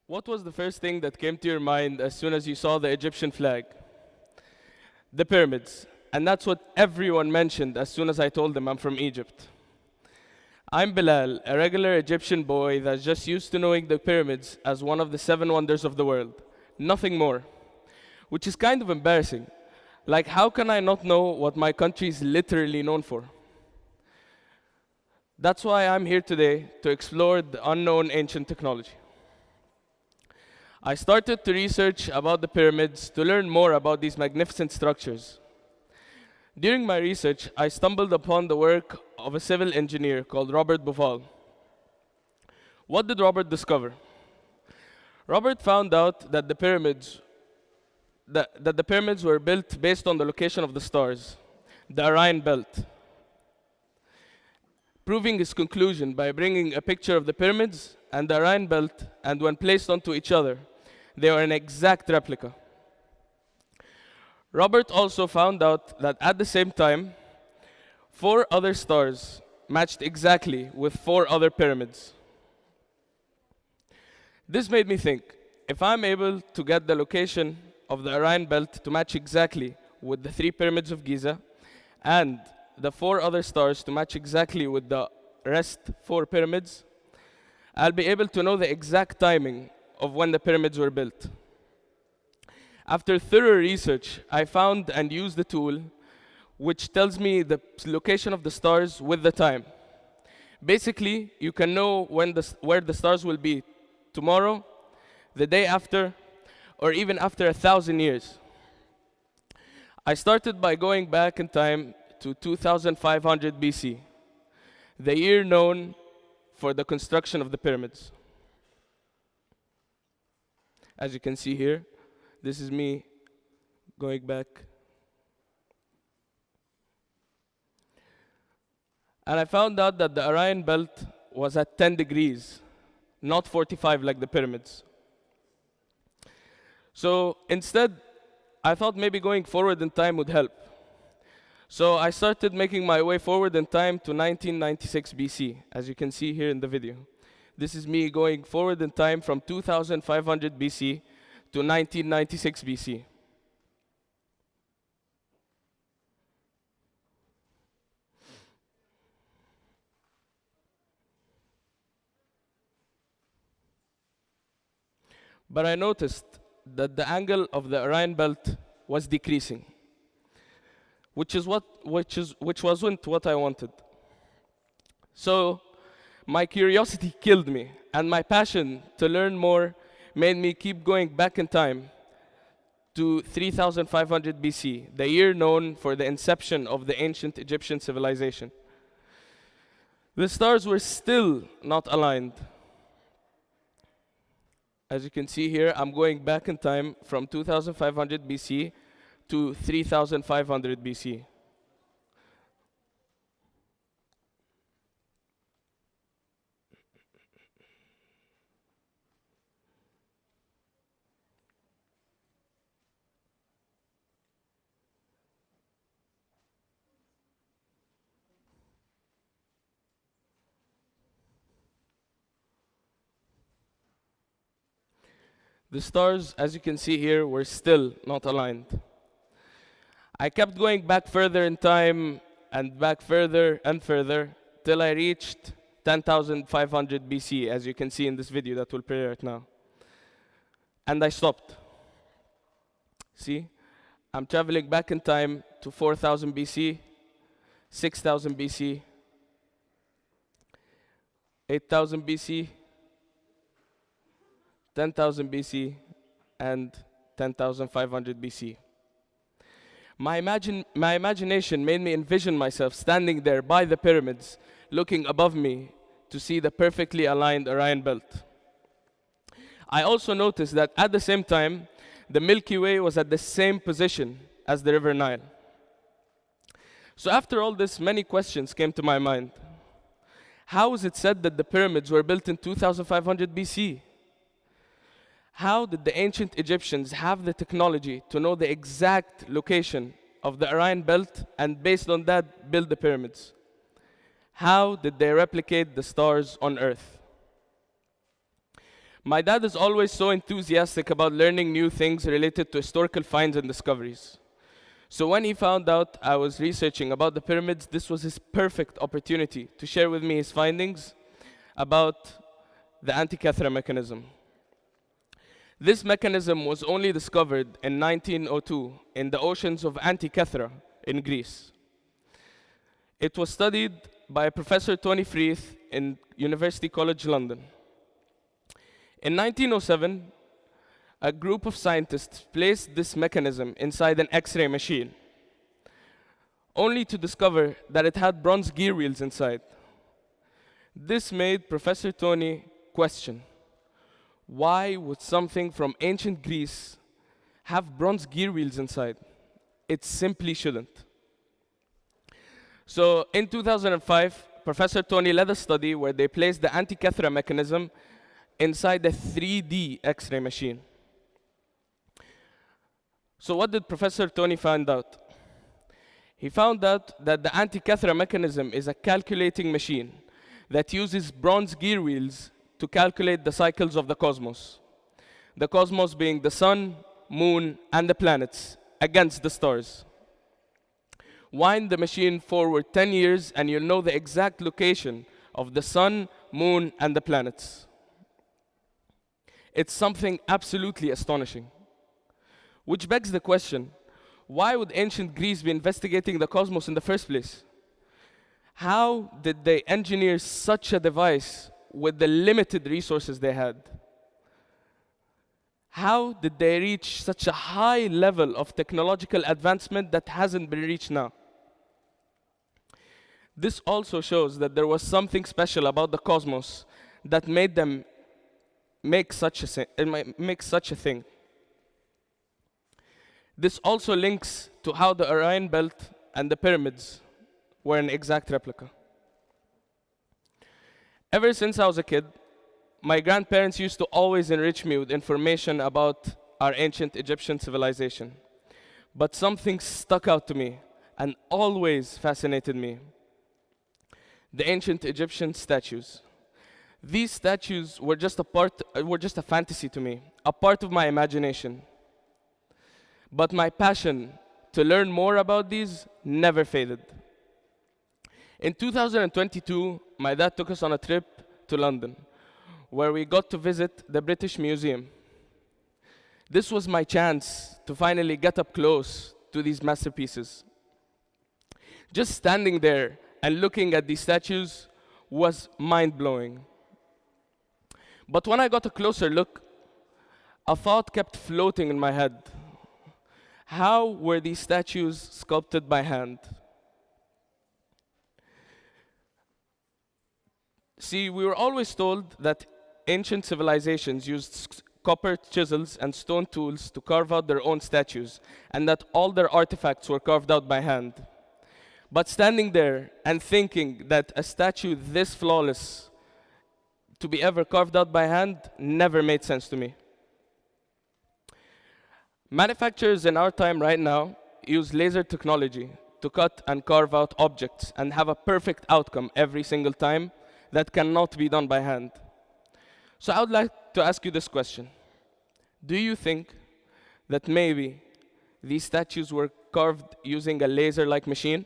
What was the first thing that came to your mind as soon as you saw the Egyptian flag? The pyramids. And that's what everyone mentioned as soon as I told them I'm from Egypt. I'm Bilal, a regular Egyptian boy that's just used to knowing the pyramids as one of the seven wonders of the world. Nothing more. Which is kind of embarrassing. Like, how can I not know what my country is literally known for? That's why I'm here today to explore the unknown ancient technology. I started to research about the pyramids to learn more about these magnificent structures. During my research, I stumbled upon the work of a civil engineer called Robert Bauval. What did Robert discover? Robert found out that the pyramids were built based on the location of the stars, the Orion Belt, proving his conclusion by bringing a picture of the pyramids and the Orion Belt, and when placed onto each other, they were an exact replica. Robert also found out that at the same time, four other stars matched exactly with four other pyramids. This made me think, if I'm able to get the location of the Orion Belt to match exactly with the three pyramids of Giza, and the four other stars to match exactly with the rest four pyramids, I'll be able to know the exact timing of when the pyramids were built. After thorough research, I found and used the tool which tells me the location of the stars with the time. Basically, you can know where the stars will be tomorrow, the day after, or even after 1,000 years. I started by going back in time to 2500 BC, the year known for the construction of the pyramids. As you can see here, this is me going back. And I found out that the Orion Belt was at 10 degrees, not 45 like the pyramids. So instead, I thought maybe going forward in time would help. So I started making my way forward in time to 1996 BC, as you can see here in the video. This is me going forward in time from 2500 BC to 1996 BC. But I noticed that the angle of the Orion Belt was decreasing, which wasn't what I wanted. So my curiosity killed me, and my passion to learn more made me keep going back in time to 3500 BC, the year known for the inception of the ancient Egyptian civilization. The stars were still not aligned. As you can see here, I'm going back in time from 2500 BC to 3500 BC. The stars, as you can see here, were still not aligned. I kept going back further in time and back further and further till I reached 10,500 BC, as you can see in this video that will play right now. And I stopped. See? I'm traveling back in time to 4,000 BC, 6,000 BC, 8,000 BC, 10,000 BC, and 10,500 BC. My imagination made me envision myself standing there by the pyramids, looking above me to see the perfectly aligned Orion Belt. I also noticed that at the same time, the Milky Way was at the same position as the River Nile. So after all this, many questions came to my mind. How is it said that the pyramids were built in 2500 BC? How did the ancient Egyptians have the technology to know the exact location of the Orion Belt and based on that build the pyramids? How did they replicate the stars on Earth? My dad is always so enthusiastic about learning new things related to historical finds and discoveries. So when he found out I was researching about the pyramids, this was his perfect opportunity to share with me his findings about the Antikythera mechanism. This mechanism was only discovered in 1902 in the oceans of Antikythera in Greece. It was studied by Professor Tony Freeth in University College London. In 1907, a group of scientists placed this mechanism inside an X-ray machine, only to discover that it had bronze gear wheels inside. This made Professor Tony question, why would something from ancient Greece have bronze gear wheels inside? It simply shouldn't. So in 2005, Professor Tony led a study where they placed the Antikythera mechanism inside a 3D X-ray machine. So what did Professor Tony find out? He found out that the Antikythera mechanism is a calculating machine that uses bronze gear wheels to calculate the cycles of the cosmos. The cosmos being the sun, moon, and the planets against the stars. Wind the machine forward 10 years and you'll know the exact location of the sun, moon, and the planets. It's something absolutely astonishing. Which begs the question, why would ancient Greece be investigating the cosmos in the first place? How did they engineer such a device with the limited resources they had? How did they reach such a high level of technological advancement that hasn't been reached now? This also shows that there was something special about the cosmos that made them make such a thing. This also links to how the Orion Belt and the pyramids were an exact replica. Ever since I was a kid, my grandparents used to always enrich me with information about our ancient Egyptian civilization. But something stuck out to me and always fascinated me. The ancient Egyptian statues. These statues were just a fantasy to me, a part of my imagination. But my passion to learn more about these never faded. In 2022, my dad took us on a trip to London, where we got to visit the British Museum. This was my chance to finally get up close to these masterpieces. Just standing there and looking at these statues was mind-blowing. But when I got a closer look, a thought kept floating in my head. How were these statues sculpted by hand? See, we were always told that ancient civilizations used copper chisels and stone tools to carve out their own statues, and that all their artifacts were carved out by hand. But standing there and thinking that a statue this flawless to be ever carved out by hand never made sense to me. Manufacturers in our time right now use laser technology to cut and carve out objects and have a perfect outcome every single time that cannot be done by hand. So I would like to ask you this question. Do you think that maybe these statues were carved using a laser-like machine?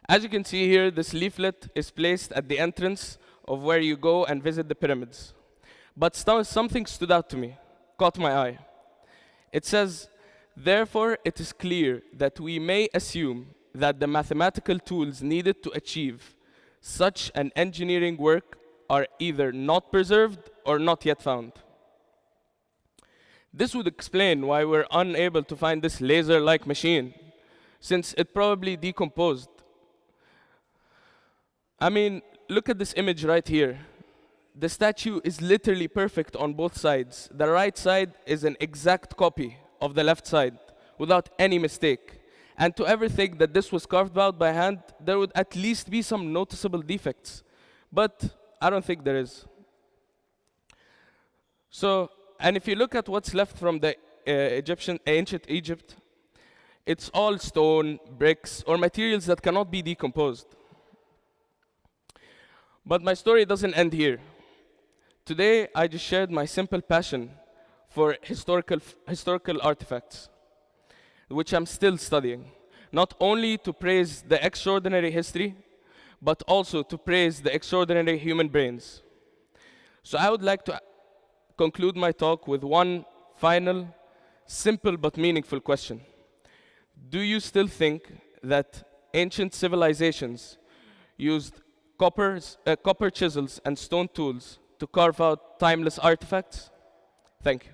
As you can see here, this leaflet is placed at the entrance of where you go and visit the pyramids. But something stood out to me, caught my eye. It says, therefore it is clear that we may assume that the mathematical tools needed to achieve such an engineering work are either not preserved or not yet found. This would explain why we're unable to find this laser-like machine, since it probably decomposed. I mean, look at this image right here. The statue is literally perfect on both sides. The right side is an exact copy of the left side, without any mistake. And to ever think that this was carved out by hand, there would at least be some noticeable defects. But I don't think there is. So, and if you look at what's left from the ancient Egypt, it's all stone, bricks, or materials that cannot be decomposed. But my story doesn't end here. Today, I just shared my simple passion for historical artifacts, which I'm still studying, not only to praise the extraordinary history, but also to praise the extraordinary human brains. So I would like to conclude my talk with one final, simple but meaningful question. Do you still think that ancient civilizations used copper chisels and stone tools to carve out timeless artifacts? Thank you.